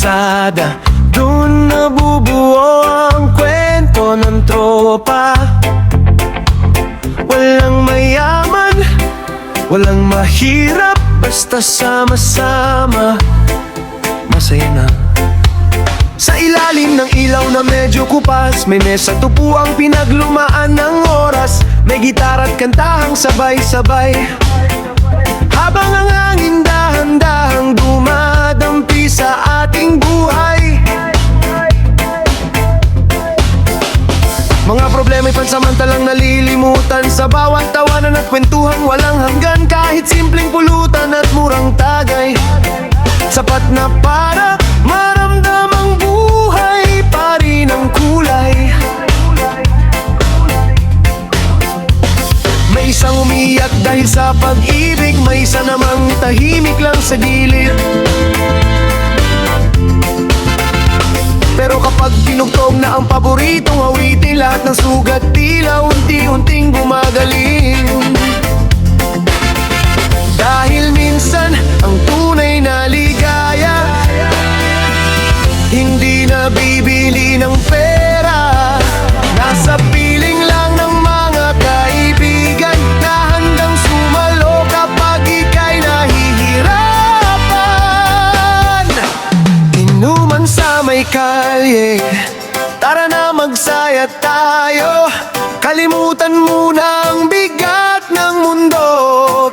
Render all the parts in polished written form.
kalsada, dun nabubuo ang kwento ng tropa. Walang mayaman, walang mahirap, basta sama-sama masaya na. Sa ilalim ng ilaw na medyo kupas, may mesa tupo ang pinaglumaan ng oras. May gitara at kantahang sabay-sabay, habang ang hangin dahan-dahang dumadampi sa ating buhay. Mga problema'y pansamantalang nalilimutan, sa bawat tawanan at kwentuhan walang hanggan. Kahit simpleng pulutan at murang tagay, sapat na para maramdamang buhay pa rin ang kulay. May isang umiyak dahil sa pag-ibig, may isa namang tahimik lang sa gilid. Pero kapag tinugtog na ang paboritong awitin, lahat ng sugat tila unti-unting gumagaling. Dahil minsan ang tunay na ligaya hindi nabibili ng pera, nasa piling lang ng mga kaibigan na handang sumalo kapag ika'y nahihirapan. Inuman sa may kalye, tara na magsaya tayo. Kalimutan muna ang bigat ng mundo,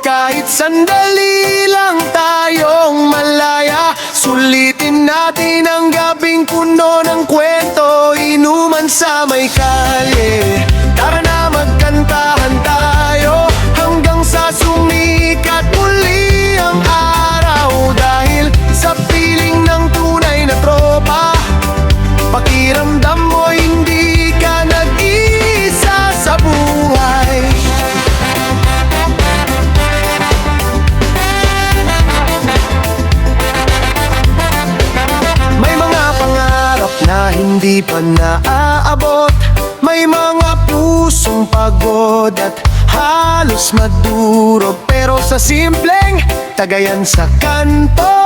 kahit sandali lang tayong malaya. Sulitin natin ang gabing puno ng kwento, inuman sa may kalye. Tara na magkantahan tayo hanggang sa sumikat muli ang araw. Dahil sa piling ng tunay na tropa, pakiramdam mo hindi ka nag-iisa sa buhay. May mga pangarap na hindi pa naaabot, may mga pusong pagod at halos madurog. Pero sa simpleng tagayan sa kanto,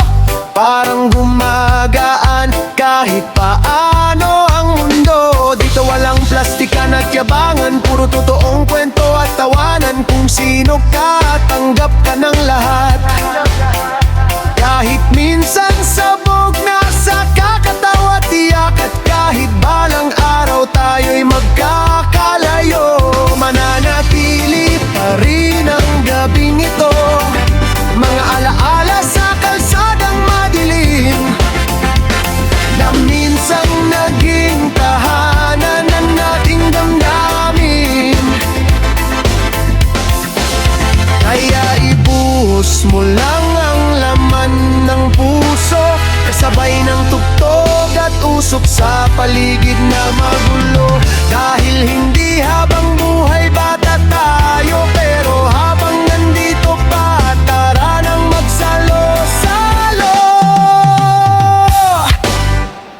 parang gumagaan kahit paano ang mundo. Dito walang plastikan at yabangan, puro totoong kwento at tawanan. Kung sino ka, tanggap ka ng lahat. Kahit minsan sabog na sa kakatawa tiyak, at kahit balang araw tayo'y magkakalayo, mananatili pa rin ang gabing ito. Mga alaala sa kalsadang madilim, na minsang naging tahanan ng ating damdamin. Kaya ibuhos mo lang ang laman ng puso, kasabay ng tugtog at usok sa paligid na magulo. Dahil hindi habang buhay bata tayo, pero habang nandito pa, tara nang magsalo-salo.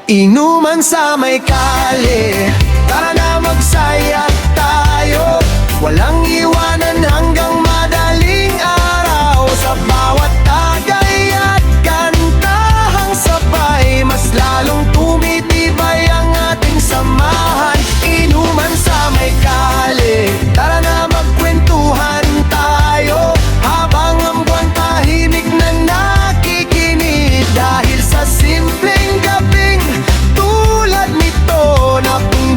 Inuman sa may kalye, tara na magsaya tayo. Walang iwanan hanggang madaling araw, sa bawat tagay at kantahang sabay, mas lalong tumitibay ang ating samahan. Inuman sa may kalye, tara na magkwentuhan tayo, habang ang buwan tahimik na nakikinig. Dahil sa simpleng gabing tulad nito, na kung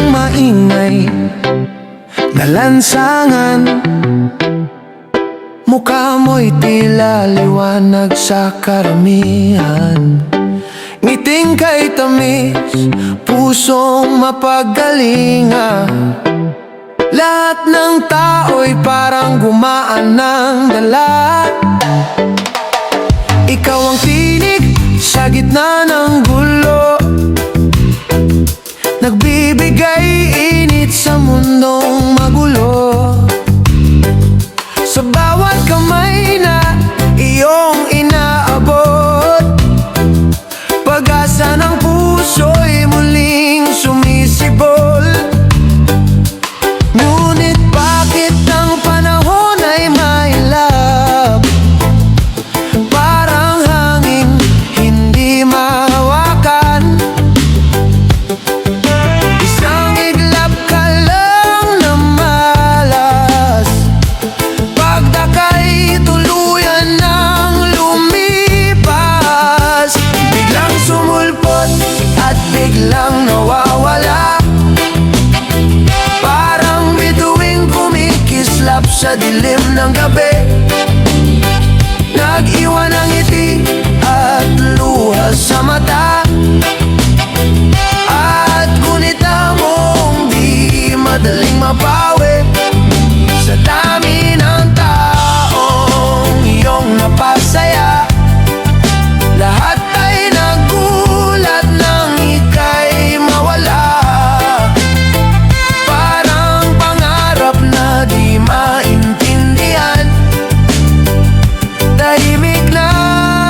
ng maingay na lansangan. Mukha mo'y tila liwanag sa karamihan. Ngiting kay tamis, pusong mapagalinga. Lahat ng tao'y parang gumaan ng dala. Ikaw ang tinig sa gitna ng gulo, nagbibigay init sa mundong magulo. Sa bawat kamay na iyong inaabot, pag-asa ng puso'y muling sumisibol. Ngunit bakit ang panahon ay mailap, parang hangin hindi mahawakan. Isang iglap ka lang na malas, pagdakay tuluyan ng lumipas. Biglang sumulpot at biglang nawawala, parang bituing kumikislap sa dilim ng gabi. Nag-iwan ng ngiti at luha sa mata, at gunita mong di madaling mapawi. Sa dami ng taong iyong napasaya, lahat ay nagulat nang ika'y mawala. Parang pangarap na di maintindihan, tahimik na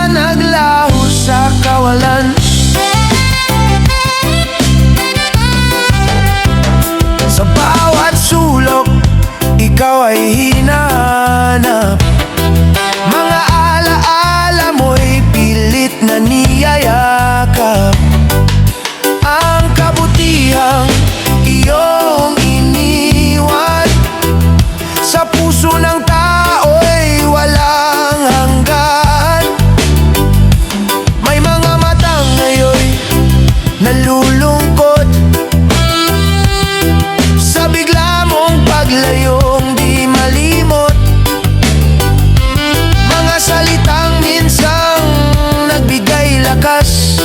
naglaho sa kawalan. Sa bawat sulok, ikaw ay hinahanap. Mga alaala mo'y pilit na niyayakap. Ang kabutihang iyong iniwan sa puso ng tao'y walang hanggan. May mga matang ngayon nalulungkot sa bigla mong paglayong di malimot. Mga salitang minsang nagbigay lakas,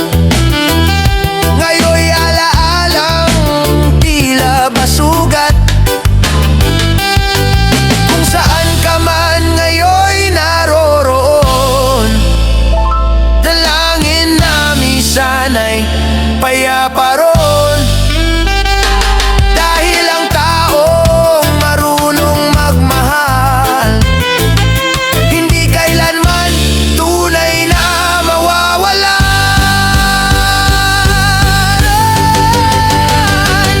ngayon'y alaalang tila basugat. Kung saan ka man ngayon'y naroroon, dalangin namin sana'y payapa roon. Dahil ang taong marunong magmahal, hindi kailanman tunay na mawawalan.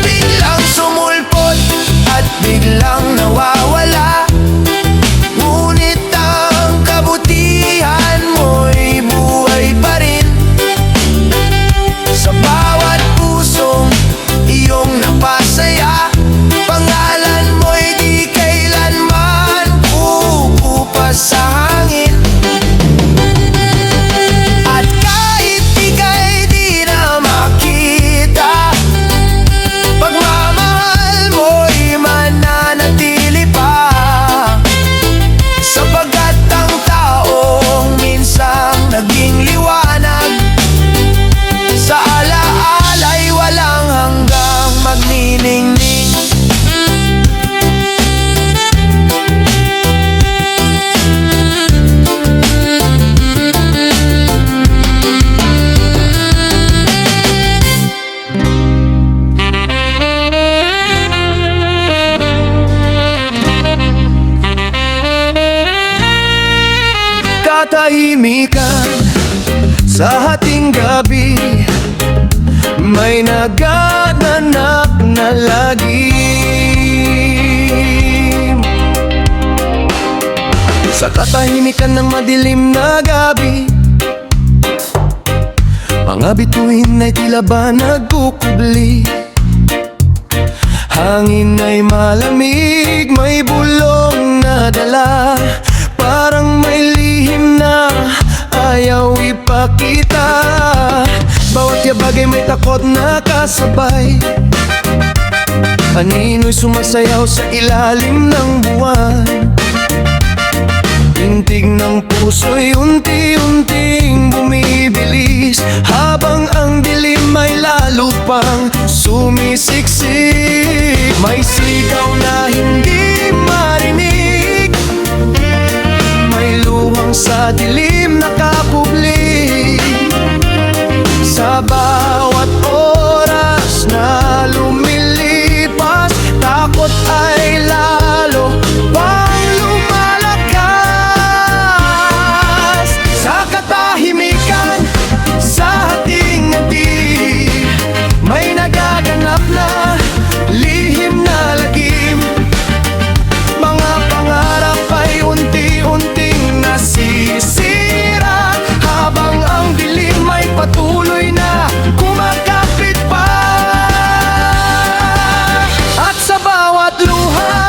Biglang sumulpot at biglang nawawala, ngunit ang kabutihan mo'y buhay pa rin. Sa bawat pusong iyong napasaya, pangalan mo'y di kailanman uupas sa hangin. At kahit ika'y di na makita, pagmamahal mo'y mananatili pa. Sapagkat ang taong minsang naging liwanag, sa alaala'y walang hanggang magniningning. Katahimikan sa hating gabi, may nagaganap na lagim. Sa katahimikan ng madilim na gabi, mga bituin ay tila ba nagkukubli. Hangin ay malamig, may bulong na dala, parang may lihim na ayaw ipakita. Bawat yabag ay may takot na kasabay. Anino'y sumasayaw sa ilalim ng buwan. Tintig ng puso'y unti-unting bumibilis, habang ang dilim ay lalo pang sumisiksik. May sigaw na hindi marinig, may luhang sa dilim nakapubli. Sa bawat oras na lumilipas, takot ay lalo pang lumalakas. Sa katahimikan, sa ating ngiti, may nagaganap na lihim na lagim. Mga pangarap ay unti-unting nasisira, habang ang dilim ay patuloy na kumakapit pa. At sa bawat luha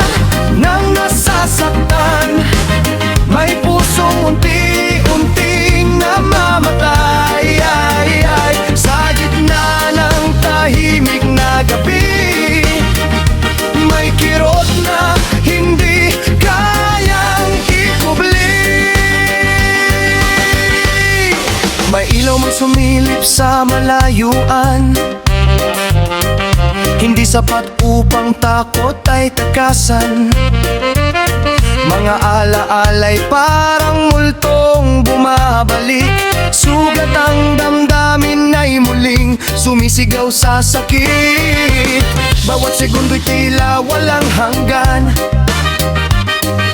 ng nasasaktan, may pusong unti-unting namamatay. Sa gitna ng tahimik na gabi, may kirot na hindi kayang ikubli. May ilaw mang sumilip sa malayuan, hindi sapat upang takot ay takasan. Mga alaala'y parang multong bumabalik, sugat ang damdamin ay muling sumisigaw sa sakit. Bawat segundo'y tila walang hanggan,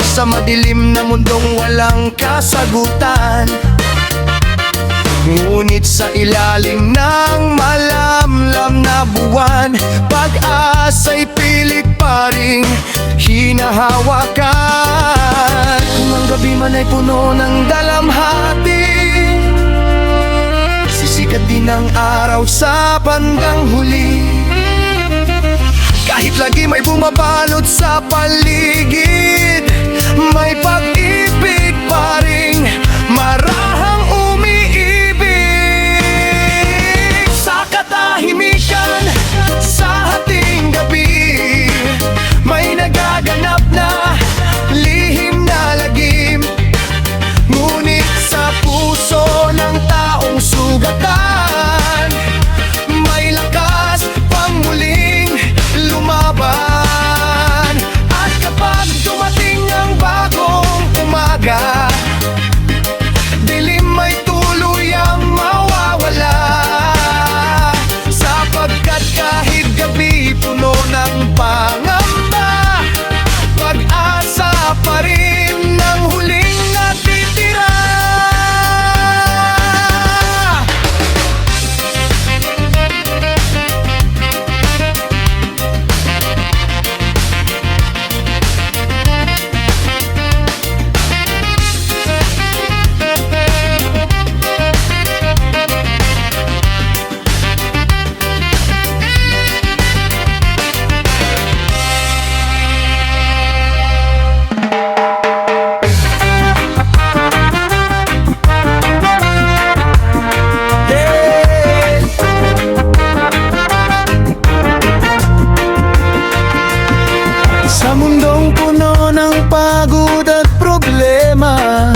sa madilim na mundong walang kasagutan. Ngunit sa ilalim ng malamlam na buwan, pag-asa'y pilit pa ring hinahawakan. Kung ang gabi man ay puno ng dalamhati, sisikat din ang araw sa bandang huli. Kahit lagi may bumabalot sa paligid, may pag-ibig pa ring marahang umiibig. Sa katahimikan, sa ating gabi, may nagaganap na lihim na lagim. Ngunit sa puso ng taong sugatan, may lakas pang muling lumaban. At kapag dumating ang bagong umaga, dilim ay tuluyang mawawala. Sapagkat kahit gabi puno ng pangamba, pag-asa pa rin ang huling natitira. Sa mundong puno ng pagod at problema,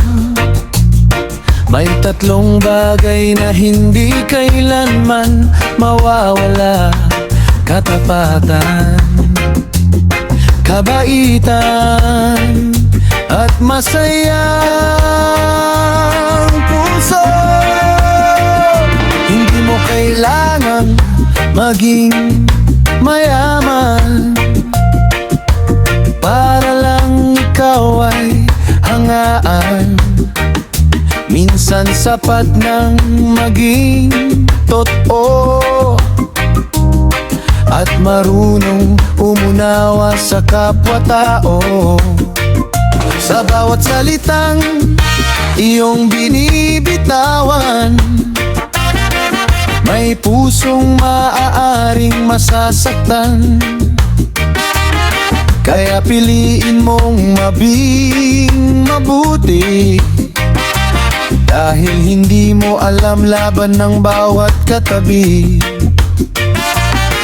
may tatlong bagay na hindi kailanman mawawala: katapatan, kabaitan, at masayang puso. Hindi mo kailangan maging mayaman para lang ikaw ay hangaan. Minsan sapat nang maging totoo at marunong umunawa sa kapwa-tao. Sa bawat salitang iyong binibitawan, may pusong maaaring masasaktan. Kaya piliin mong mabing mabuti, dahil hindi mo alam laban ng bawat katabi.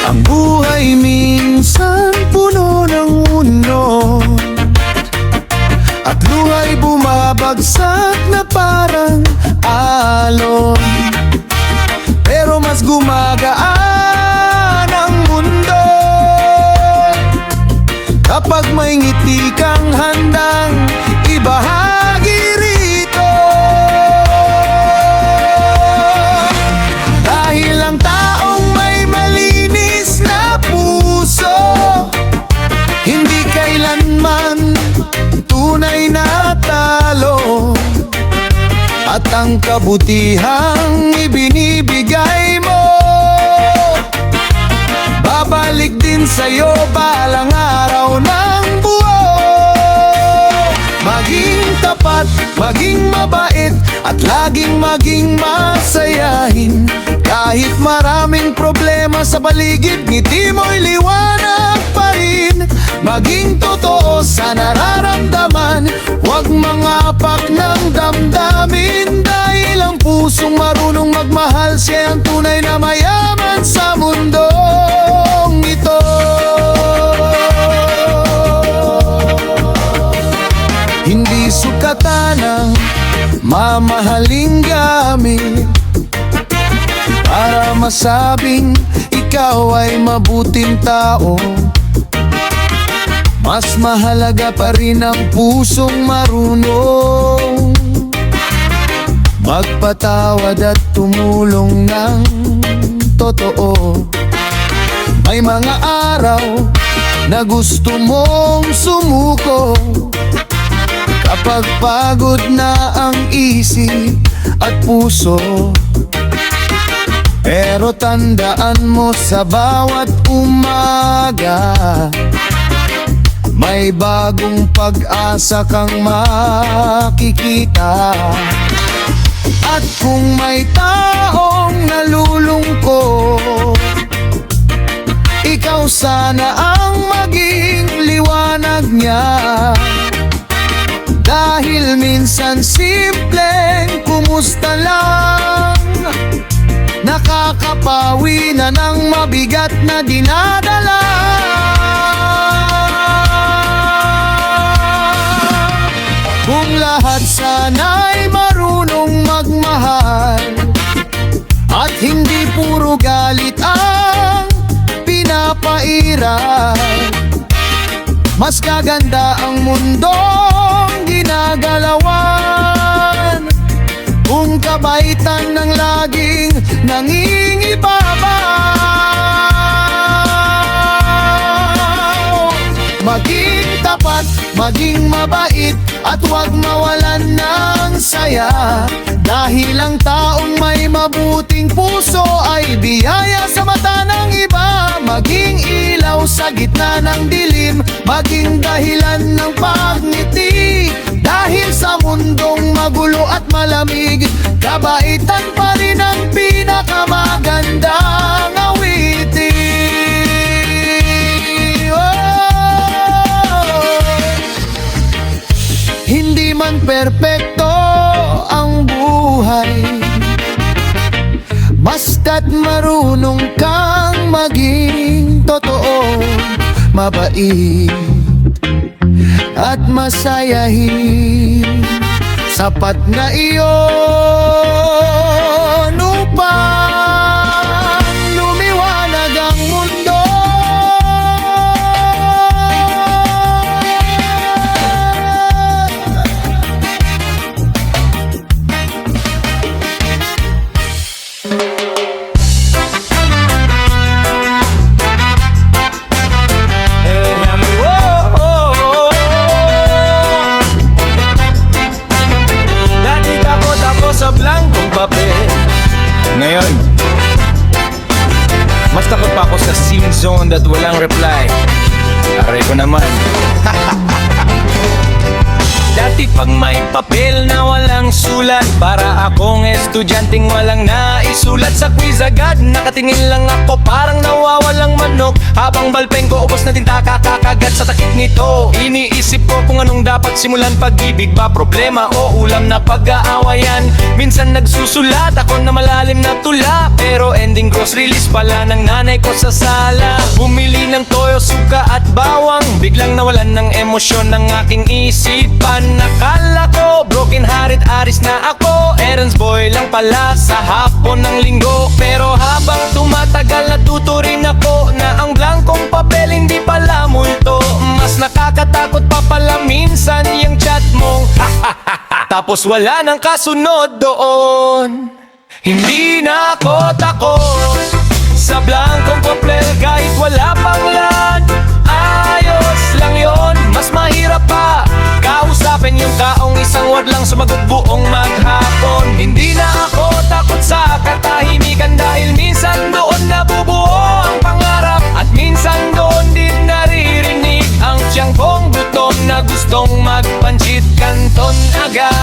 Ang buhay minsan Bumabagsak na parang alon, pero mas gumagaan ang mundo kapag may ngiti kang handang ibahagi rito. Dahil ang taong may malinis na puso, hindi kailanman tunay na talo. At ang kabutihang ibinibigay mo, babalik din sa'yo balang araw ng buo. Maging tapat, maging mabait, at laging maging masayahin. Kahit maraming problema sa paligid, ngiti mo'y liwanag pa rin. Maging totoo sa nararamdaman, huwag mangapak ng damdamin. Dahil ang pusong marunong magmahal, siya ang tunay na mayaman sa mundong ito. Hindi sukatan ang mamahaling gamit para masabing ikaw ay mabuting tao. Mas mahalaga pa rin ang pusong marunong magpatawad at tumulong ng totoo. May mga araw na gusto mong sumuko, kapag pagod na ang isip at puso. Pero tandaan mo, sa bawat umaga may bagong pag-asa kang makikita. At kung may taong nalulungkot, ikaw sana ang maging liwanag niya. Dahil minsan simpleng kumusta lang, nakakapawi na ng mabigat na dinadala. Kung lahat sana'y marunong magmahal, at hindi puro galit ang pinapairal, mas gaganda ang mundong ginagalawan. Kung kabaitan ng laging nangingibabaw, maging tapat, maging mabait, at huwag mawalan ng saya. Dahil ang taong may mabuting puso ay biyaya sa mata ng iba. Maging ilaw sa gitna ng dilim, maging dahilan ng pagngiti. Dahil sa mundong magulo at malamig, kabaitan pa rin ang pinakamagandang awitin. Hindi man perpekto ang buhay, basta't marunong kang maging totoo, mabait at masayahin. Sapat na iyon upang lumiwanag ang mundo. Sa blankong papel. Ngayon, mas takot pa ako sa sim zone at walang reply. Aray ko naman. Dati pag may papel na walang sulat, para akong estudyanteng walang naisulat. Sa quiz agad, nakatingin lang ako parang nawawalang manok. Habang balpeng ko, ubos na tinta kakakagat sa takip nito. Iniisip ko kung anong dapat simulan, pag-ibig ba, problema o ulam na pag-aawayan. Minsan nagsusulat ako na malalim na tula, pero ending gross release pala ng nanay ko sa sala. Bumili ng toyo, suka at bawang, biglang nawalan ng emosyon ng aking isipan. naman akala ko broken hearted aris na ako, errands boy lang pala sa hapon ng linggo. Pero habang tumatagal natuto rin ako na ang blankong papel hindi pala multo. Mas nakakatakot pa pala minsan yung chat mo tapos wala nang kasunod doon. Hindi na ako takot sa blankong papel kahit wala pang lan. Ayos lang yon, mas mahirap pa kausapin yung taong isang word lang sumagot buong maghapon. Hindi na ako takot sa katahimikan dahil minsan doon nabubuo ang pangarap. At minsan doon din naririnig ang tiyang kong gutom na gustong magpansit kanton agad.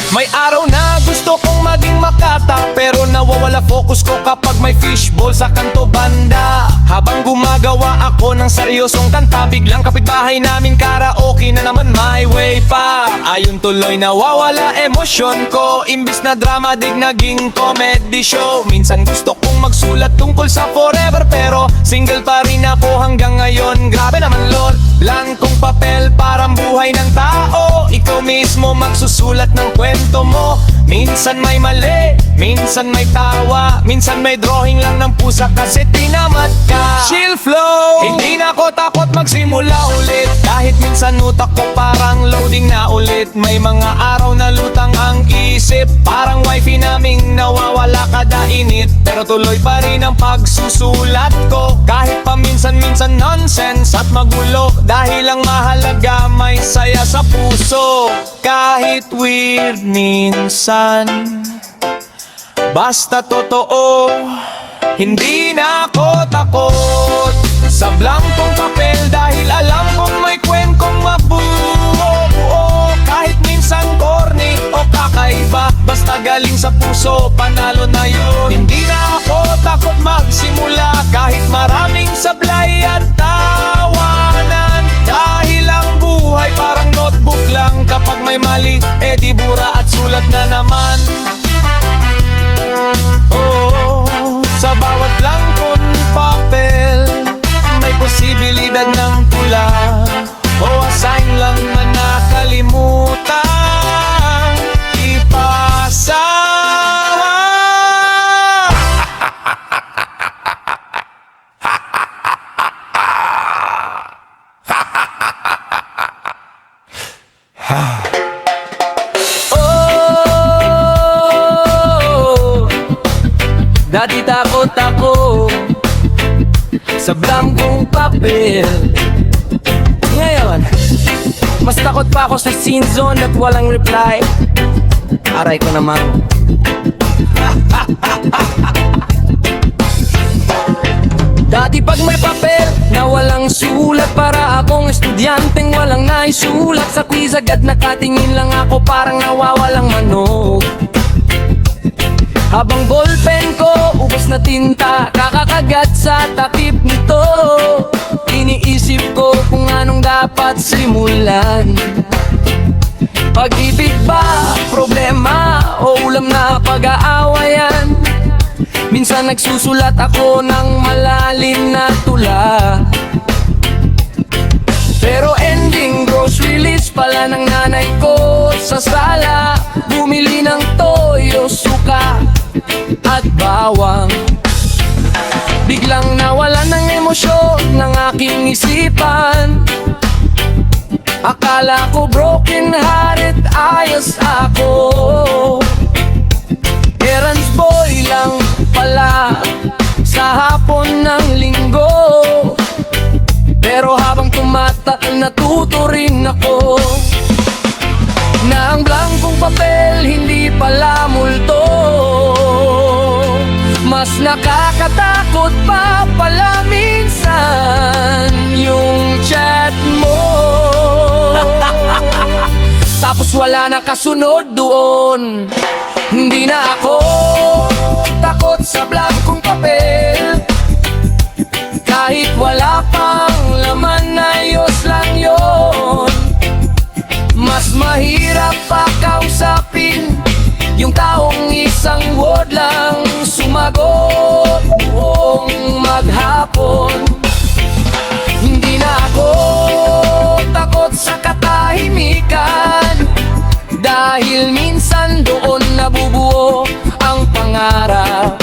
May araw na gusto kong maging makata, pero nawawala focus ko kapag may fishbowl sa kanto banda. Habang gumagawa ako ng seryosong kanta, biglang kapitbahay namin karaoke na naman my way pa. Ayun tuloy nawawala emosyon ko, imbis na drama dig naging comedy show. Minsan gusto kong magsulat tungkol sa forever, pero single pa rin ako hanggang ngayon. Grabe naman lord, blankong papel parang buhay ng tao. Ikaw mismo magsusulat ng kwento mo. Minsan may mali, minsan may tawa, minsan may drawing lang ng pusa kasi tinamad ka. Chill flow, hindi na ako takot magsimula ulit, kahit minsan utak ko parang loading na ulit. May mga araw na lutang ang isip, parang wifi naming nawawala kada init. Pero tuloy pa rin ang pagsusulat ko, kahit paminsan-minsan nonsense at magulo. Dahil ang mahalaga may saya sa puso, kahit weird minsan, basta totoo. Hindi na ako takot sa blankong papel dahil alam kong may kwentong mabuo. Kahit minsan corny o kakaiba, basta galing sa puso, panalo na yun. Hindi na ako takot magsimula kahit maraming sablay at tawanan, dahil ang buhay parang notebook lang. Kapag may mali, edi bura at sulat na naman. Oh, sa bawat blankong papel may posibilidad ng tula o assign lang na nakalimutan ipasa. Dati takot ako sa blankong papel, ngayon mas takot pa ako sa scene zone at walang reply. Aray ko naman. Dati pag may papel na walang sulat, para akong estudyanteng walang naisulat. Sa quiz agad nakatingin lang ako, parang nawawalang manok. Habang ballpen ko, ubos na tinta, kakakagat sa takip nito. Iniisip ko kung anong dapat simulan. Pag-ibig ba, problema, o ulam na pag-aawayan? Minsan nagsusulat ako ng malalim na tula, pero ending grocery list pala ng nanay ko sa sala. Bumili ng toyo, suka at bawang. Biglang nawala ng emosyon ng aking isipan. Akala ko broken hearted, ayos ako. Errands boy lang pala sa hapon ng linggo. Pero habang tumatagal natuto rin ako na ang blankong papel hindi pala multo. Mas nakakatakot pa pala minsan yung chat mo. Tapos wala na kasunod doon. Hindi na ako takot sa blankong papel, kahit wala pang laman, ayos lang yon. Mas mahirap pa kausapin yung taong isang word lang sumagot buong maghapon. Hindi na ako sa katahimikan. Dahil minsan doon nabubuo ang pangarap,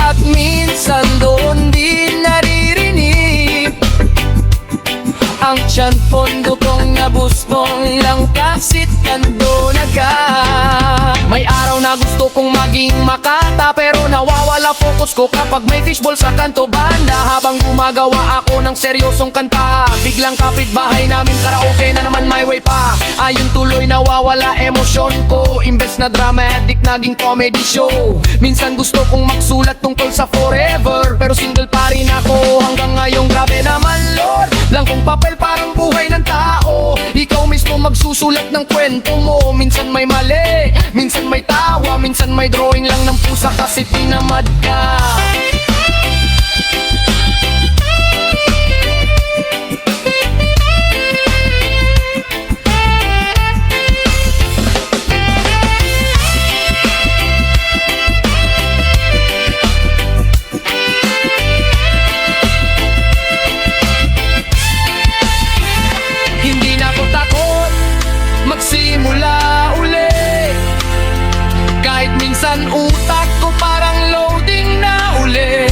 at minsan doon din naririnig ang tiyan pondo kong nabustong lang kasit nandun agad. May araw na gusto kong maging Makata, pero nawawala focus ko kapag may fishball sa kanto banda. Habang gumagawa ako ng seryosong kanta, biglang kapitbahay namin karaoke na naman, my way pa. Ayun tuloy nawawala emosyon ko, imbes na dramatic naging comedy show. Minsan gusto kong magsulat tungkol sa forever, pero single pa rin ako hanggang ngayon. Grabe naman Lord, lang kong papel parang buhay ng tao. Ikaw mismo magsusulat ng kwento mo. Minsan may mali, minsan may tawa, minsan may drawing lang ng pusa kasi tinamad ka. Hindi na ako takot magsimula uli, kahit minsan utak ko parang loading na uli.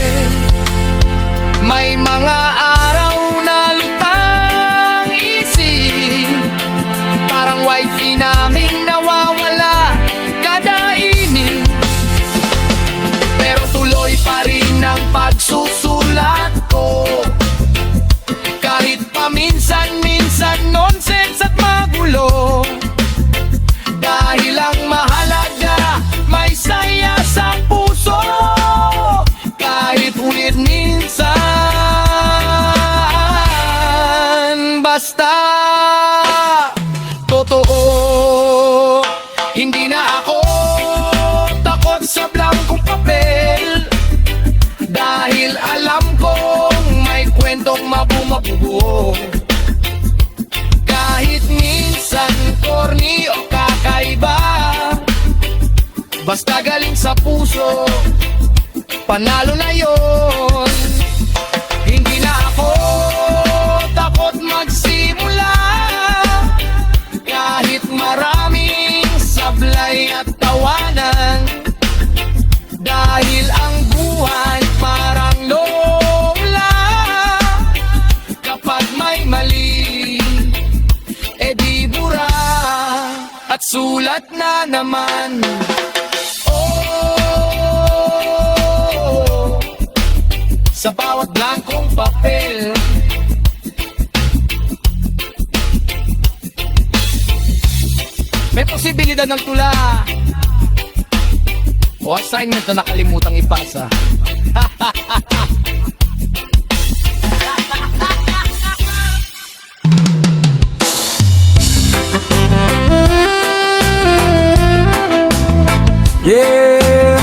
May mga araw na lutang isip, parang wifi naming nawawala kada init. Pero tuloy pa rin ang pagsusulat ko, kahit paminsan-minsan nonsense at magulo. Dahil ang mahalaga may saya sa puso, kahit ulit minsan. Basta totoo, hindi na ako takot sa blankong papel, dahil alam kong may kwentong mabubuo. Kahit minsan corny o kakaiba, basta galing sa puso, panalo na yon. Hindi na ako takot magsimula, kahit maraming sablay at tawanan. Dahil ang buhay parang lola, kapag may mali, edi bura at sulat na naman. Oh, sa bawat blankong papel. May posibilidad ng tula o assignment na nakalimutang ipasa. Yeah.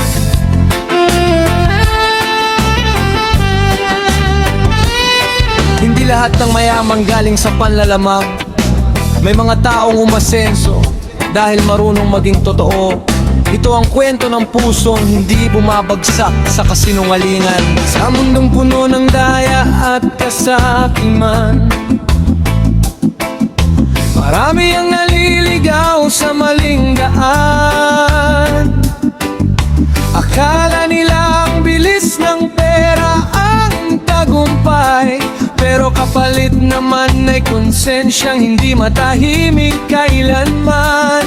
Hindi lahat ng mayaman galing sa panlalamang. May mga taong umasenso dahil marunong maging totoo. Ito ang kwento ng pusong hindi bumabagsak sa kasinungalingan. Sa mundong puno ng daya at kasakiman, marami ang naliligaw sa maling daan. Akala nila ang bilis ng pera ang tagumpay, pero kapalit naman ay konsensyang hindi matahimik kailanman.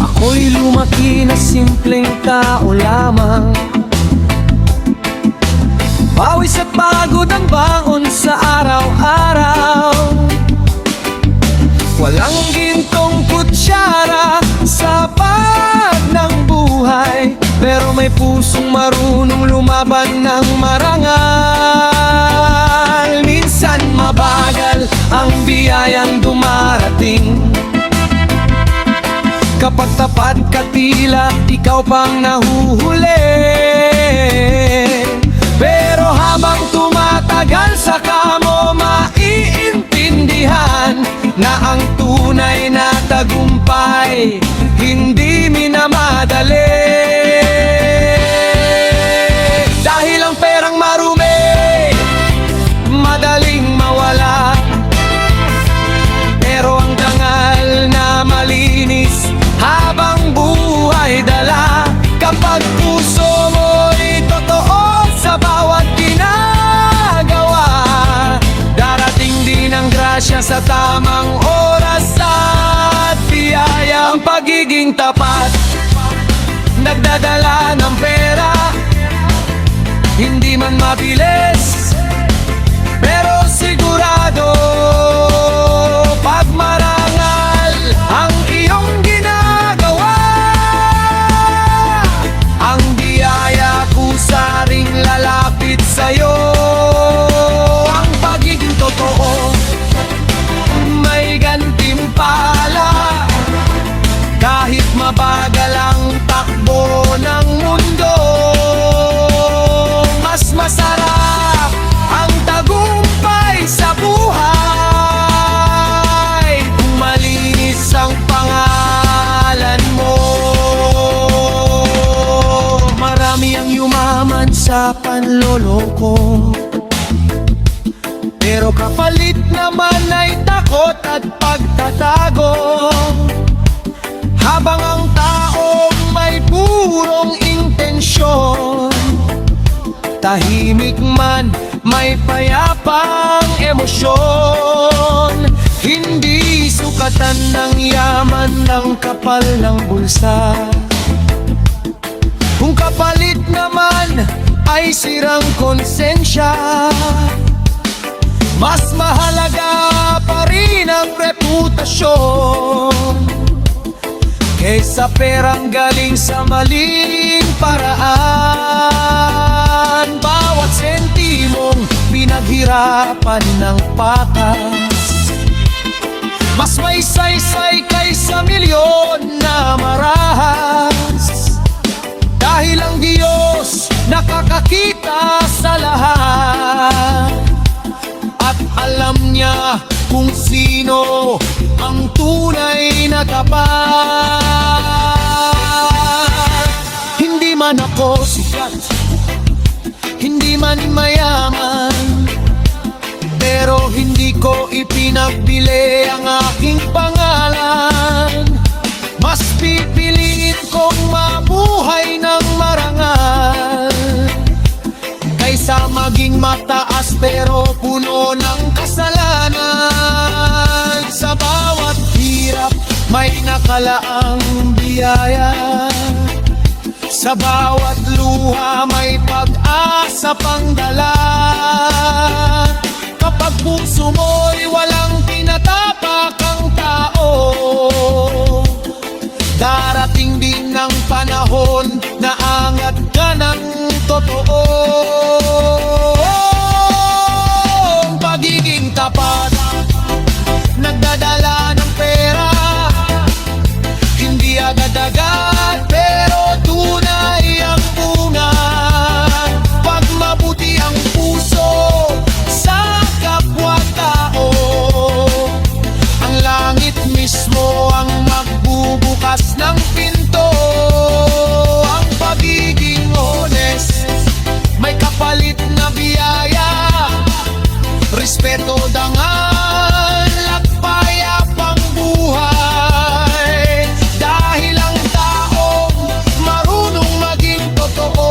Ako'y lumaki na simpleng tao lamang, pawis at pagod ang bangon sa araw-araw. Walang gintong kutsara sa pag ng buhay, pero may pusong marunong lumaban ng marangal. Minsan mabagal ang biyayang dumarating, kapag tapat ka tila ikaw pang nahuhuli. Pero habang tumatagal saka mo maiintindihan na ang tunay na tagumpay hindi minamadali. Dahil ang perang marumi, madaling mawala, Kapag puso mo'y totoo sa bawat ginagawa, darating din ang grasya sa tamang oras at biyaya. Ang pagiging tapat nagdadala ng pera, hindi man mabilis pero sigurado. Pag marangal ang iyong ginagawa, ang biyaya kusaring lalapit sa'yo. Ang pagiging totoo may gantimpala, kahit mabagal ang takbo ng mundo. Mas masarap ang tagumpay sa buhay kung malinis ang pangalan mo. Marami ang yumaman sa panloloko, pero kapalit naman ay takot at pagtatago. Habang ang taong may purong intensyon, tahimik man may payapang emosyon. Hindi sukatan ng yaman ng kapal ng bulsa, kung kapalit naman ay sirang konsensya. Mas mahalaga pa rin ang reputasyon kaysa perang galing sa maling paraan. Bawat sentimong pinaghirapan ng patas, mas may saysay kaysa milyon na marahas. Dahil ang Diyos nakakakita sa lahat, at alam niya kung sino ang tunay na tapat. Hindi man ako sikat, hindi man mayaman, pero hindi ko ipinagbili ang aking pangalan. Mas pipiliin kong mabuhay ng marangal kaysa maging mataas pero puno ng kasalanan. Sa bawat hirap may nakalaang biyaya, sa bawat luha may pag-asa pang dala. Kapag puso mo'y walang tinatapak ang tao, darating din ang panahon na angat ka ng totoo. Ang pagiging tapat nagdadala ng pera, hindi agad-agad pero tunay ang bunga. Pag mabuti ang puso sa kapwa-tao, ang langit mismo ang magbubukas ng pinto. Ang pagiging honest may kapalit na biyaya, respeto, dangal at payapang buhay. Dahil ang taong marunong maging totoo,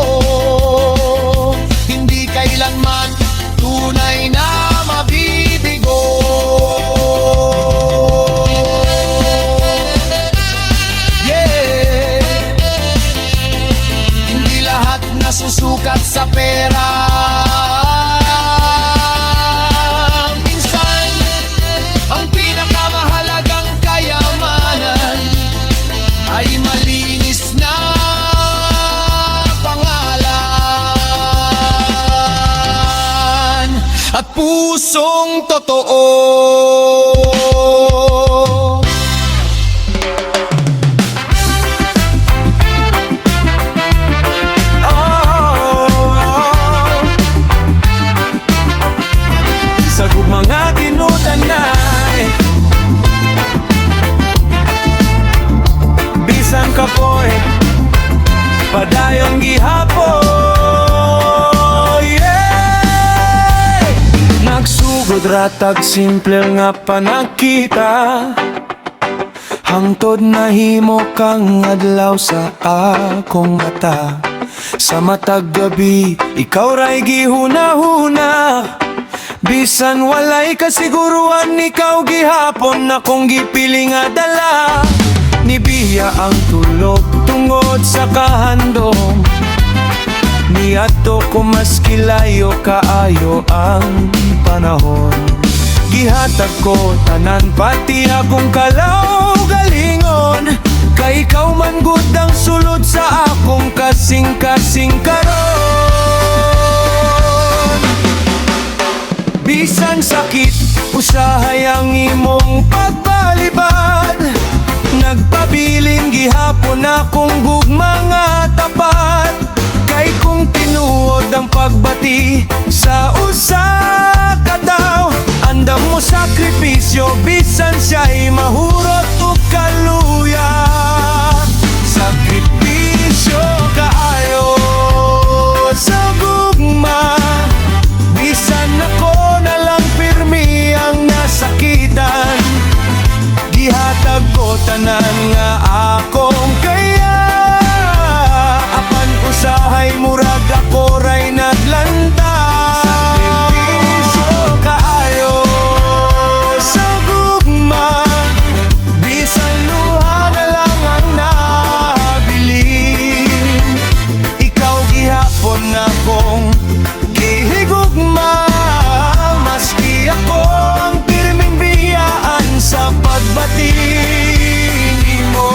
hindi kailanman tunay na mabibigo. Yeah, hindi lahat nasusukat sa pera. Minsan ang pinakamahalagang kayamanan ay malinis na pangalan at pusong totoo. Sagub mga tinutanay, bisan ka po'y padayong gihapoy. Yeah! Nagsugod ratag simple nga panagkita, Hangtod nahimo kang adlaw sa akong mata. Sa matag gabi, ikaw ray gihuna-huna. Bisan walay kasiguruan, ikaw gihapon akong gipiling nga dala. Nibiya ang tulog tungod sa kahandom. Niadto ko mas kilayo kaayo ang panahon. Gihatag ko tanan pati akong kalaw-galingon. Kay ikaw man gud ang sulod sa akong kasing-kasing karon. Bisan sakit, usahay ang imong pagbalibad. Nagpabiling gihapon akong gugma nga tapat. Kay kung tinuod ang pagbati sa usa ka daw, andam mo sakripisyo bisan siya'y mahurot o kaluya. Sakripisyo kaayo sa gugma. Bisan ako na lang pirmi ang nasakitan. Gihatag ko tanan nga akong kaya. Apan usahay murag ako ray naglanta. Sakripisyo kaayo sa gugma. Bisan luha na lang ang nabilin. Ikaw gihapon akong gihigugma. Maski ako ang pirming biyaan sa pagbating mo.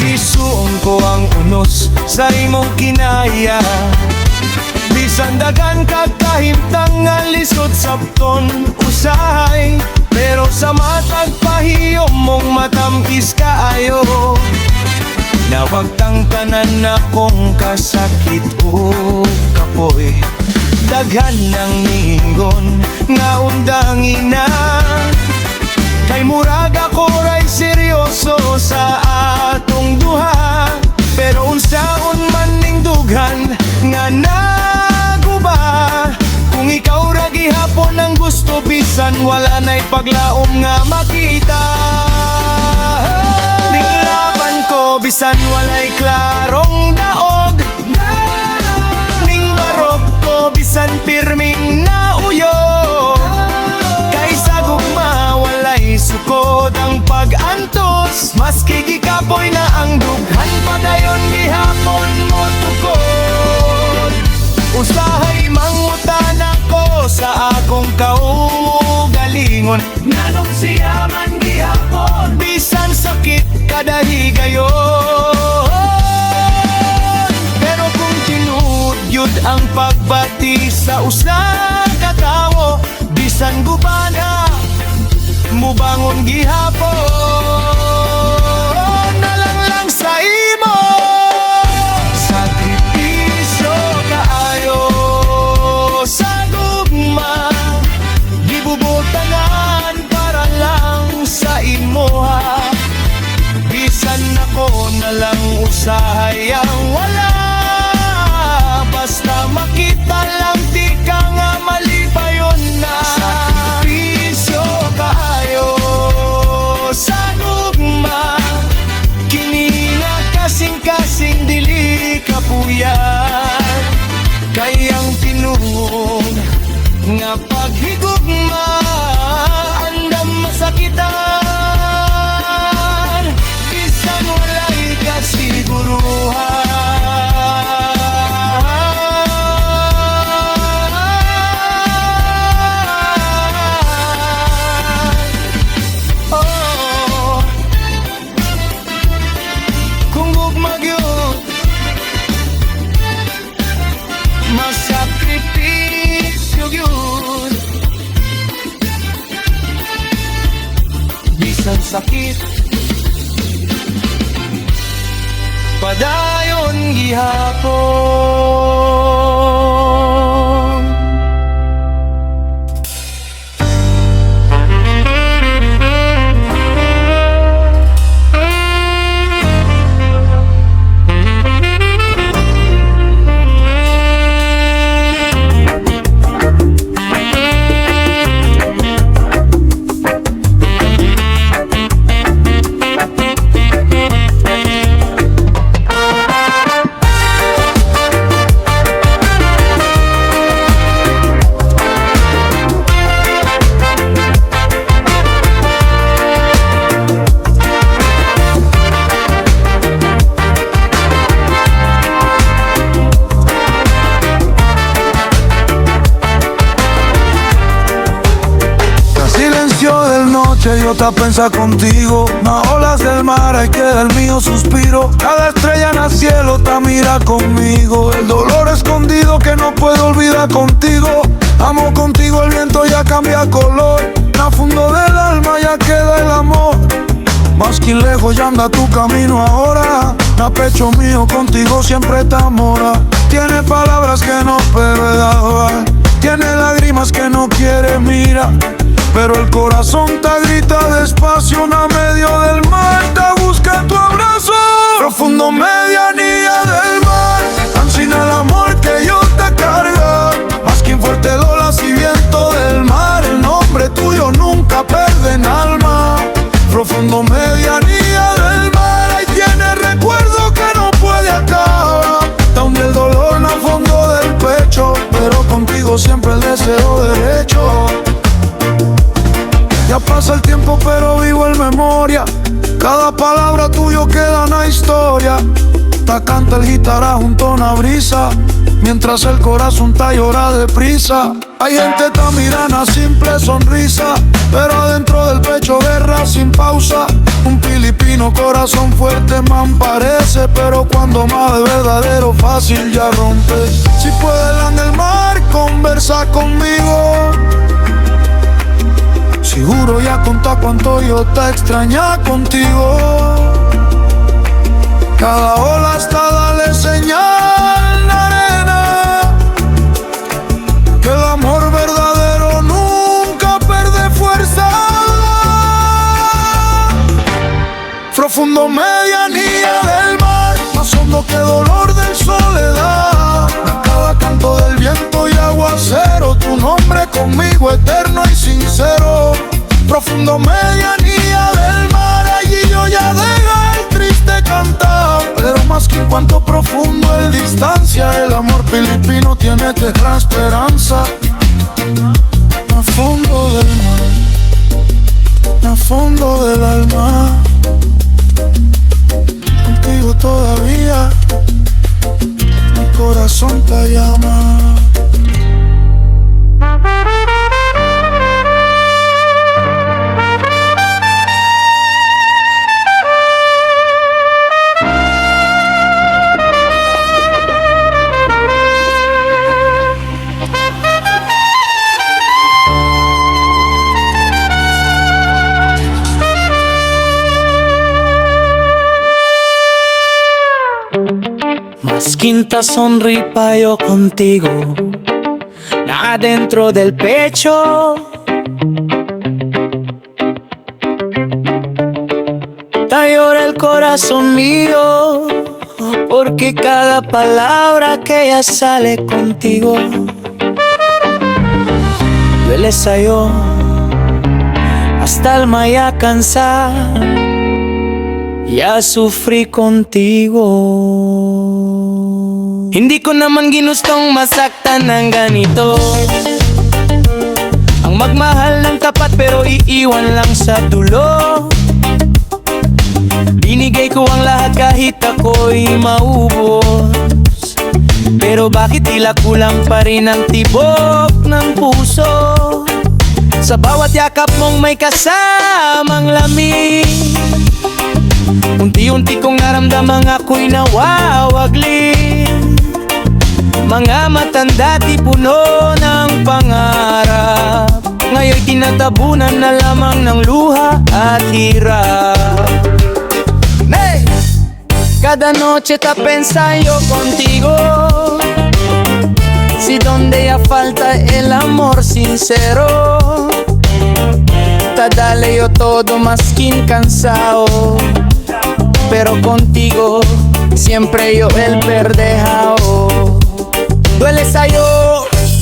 Gisuon ko ang unos sa imong kinaya. Bisan dagan kag kahimtang nga lisod sabton usahay. Pero sa matag pahiyom mong matamis kaayo. Nawagtangtanan akong kasakit o kapoy. Daghan ng ningon nga undangin na. Kay murag ako ray seryoso sa atong duha. Pero unsaon man ning dughan nga naguba. Kung ikaw ra gihapon ang gusto, bisan wala na'y paglaom nga makita. Ninglaban ko bisan walay klarong daog. Ning barok ko bisan pirming nauyo. Kaysa gugma walay sukod ang pag-antos. Maski gikapoy na ang dughan, padayon gihapon mo tukod. Usahay mangutan ako sa akong kaugalingon. Nanong siya man gihapon, bisan sakit kada higayon. Pero kung tinuod yun ang pagbati sa usa ka tawo, bisan gubana mubangon gihapon na lang sa imo. Sakripisyo kaayo sa gugma. Gibubutangan para lang sa imoha. Bisan ako na lang usahay ang wala. Basta makita lang di ka nga malipayon na. Sakripisyo kaayo sa gugma. Kinina kasing-kasing dili kapuyan. Kayang tinuod nga paghigugma, andam masakitan. Bisan walay kasiguruhan. Oh, kung gugma gyud, masakripisyo gyud. Bisan sakit, padayon gihapon. noche yo te pensar contigo. Las olas del mar hay que el mío suspiro. Cada estrella en el cielo te mira conmigo. El dolor escondido que no puedo olvidar contigo. Amo contigo, el viento ya cambia color. En el fondo del alma ya queda el amor. Más que lejos ya anda tu camino ahora. A pecho mío contigo siempre te amora. Tiene palabras que no puede dar. Tiene lágrimas que no quiere mirar. Pero el corazón te grita despacio. A medio del mar te busca tu abrazo. Profundo medianía del mar. Tan sin el amor que yo te carga. Más que un fuerte olas y viento del mar. El nombre tuyo nunca pierde en alma. Profundo medianía del mar. Ahí tiene recuerdo que no puede acabar. Te hunde el dolor en el fondo del pecho. Pero contigo siempre el deseo derecho. Ya pasa el tiempo pero vivo en memoria. Cada palabra tuyo queda en la historia. Te canta el guitarra junto a una brisa. Mientras el corazón te llora deprisa. Hay gente te mira una simple sonrisa. Pero adentro del pecho guerra sin pausa. Un filipino corazón fuerte man parece. Pero cuando más de verdadero fácil ya rompe. Si puedes en el mar conversa conmigo. Seguro ya contá cuánto yo te extraña contigo. Cada ola hasta darle señal en la arena. Que el amor verdadero nunca pierde fuerza. Profundo medianía del mar. Más hondo que dolor de soledad. A cada canto del viento y aguacero. Tu nombre conmigo eterno y sincero. Profundo medianía del mar. Allí yo ya deja el triste cantar. Pero más que en cuanto profundo el distancia. El amor filipino tiene eterna esperanza. A fondo del mar, a fondo del alma. Contigo todavía mi corazón te llama. Mas quinta sonripa yo contigo, adentro del pecho. Te llora el corazón mío, porque cada palabra que ya sale contigo duele sa'yo, hasta alma ya cansar. Ya sufri contigo. Hindi ko naman ginustong masaktan ng ganito. Ang magmahal ng tapat pero iiwan lang sa dulo. Binigay ko ang lahat kahit ako'y maubos. Pero bakit tila kulang pa rin ang tibok ng puso? Sa bawat yakap mong may kasamang lamig. Unti-unti kong naramdamang ako'y nawawaglim. Mga matanda di puno ng pangarap. Ngayon'y tinatabunan na lamang ng luha at hirap. Hey! Cada noche te pensayo contigo. Si donde ya falta el amor sincero. Te dale yo todo maskin cansado. Pero contigo siempre yo el perdejao. Duele sa'yo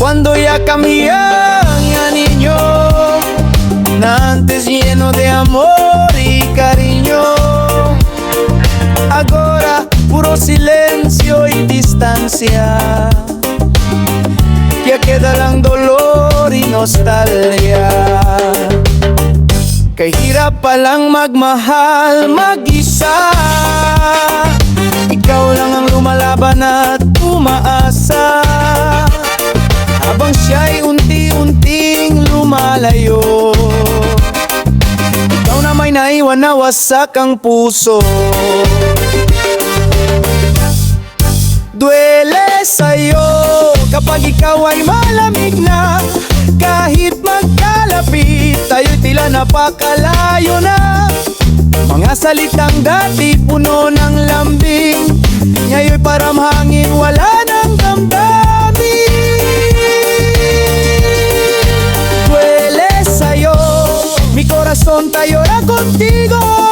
cuando ya cambian ya niño. Na antes lleno de amor y cariño. Agora puro silencio y distancia. Ya queda lang dolor y nostalgia. Kay hirap palang magmahal mag-isa. Ikaw lang ang lumalaban at umaasa. Habang siya'y unti-unting lumalayo. pa nawasak ang puso. Duele sa'yo kapag ikaw ay malamig na. Kahit magkalapit, tayo'y tila napakalayo na. Mga salitang dati puno ng lambing, ngayon'y parang hangin, wala nang damdamin. Duele sa'yo, mi corazón te llora contigo.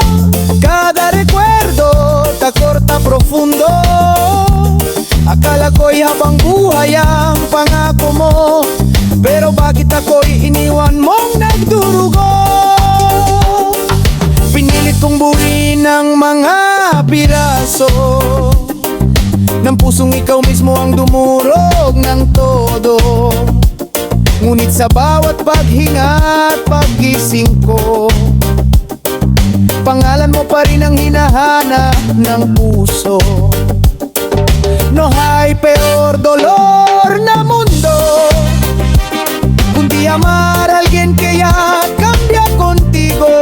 Cada recuerdo te corta profundo. Akala ko'y habang buhay ang pangako mo, pero bakit ako'y iniwan mong nagdurugo? Pinilit kong buuin ng mga piraso ng pusong ikaw mismo ang dumurog ng todo. Ngunit sa bawat paghinga at paggising ko, pangalan mo pa rin ang hinahanap ng puso. No hay peor dolor na mundo kundi amar a alguien que ya cambia contigo.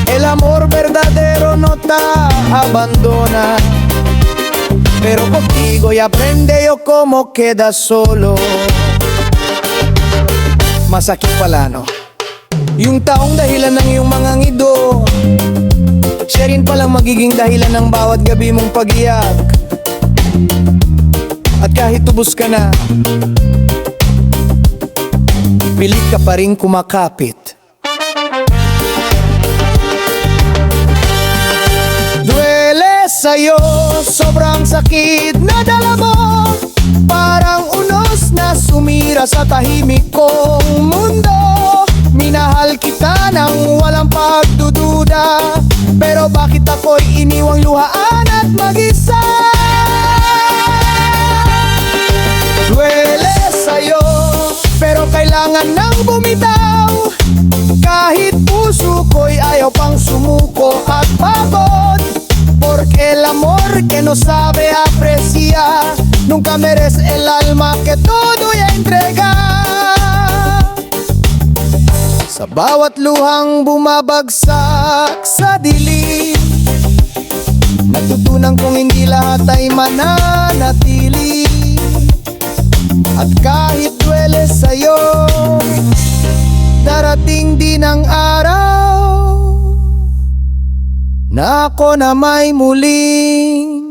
El amor verdadero no te abandona, pero contigo ya aprende yo cómo queda solo. Masakit pala, no? Yung taong dahilan ng iyong mga ngido, siya rin palang magiging dahilan ng bawat gabi mong pag-iyak. At kahit tubos ka na, pilit ka pa rin kumakapit. Duele sa'yo, sobrang sakit na dala mo. Parang unos na sumira sa tahimik kong mundo. Minahal kita nang walang pagdududa, pero bakit ako'y iniwang luhaan at mag-isa? Duele sa'yo, pero kailangan nang bumitaw. Kahit puso ko'y ayaw pang sumuko at pagod, porque el amor que no sabe apreciar nunca merece el alma que todo ya entrega. Sa bawat luhang bumabagsak sa dilim, natutunan kong hindi lahat ay mananatili. At kahit duele sa'yo, darating din ang araw na ako na may muling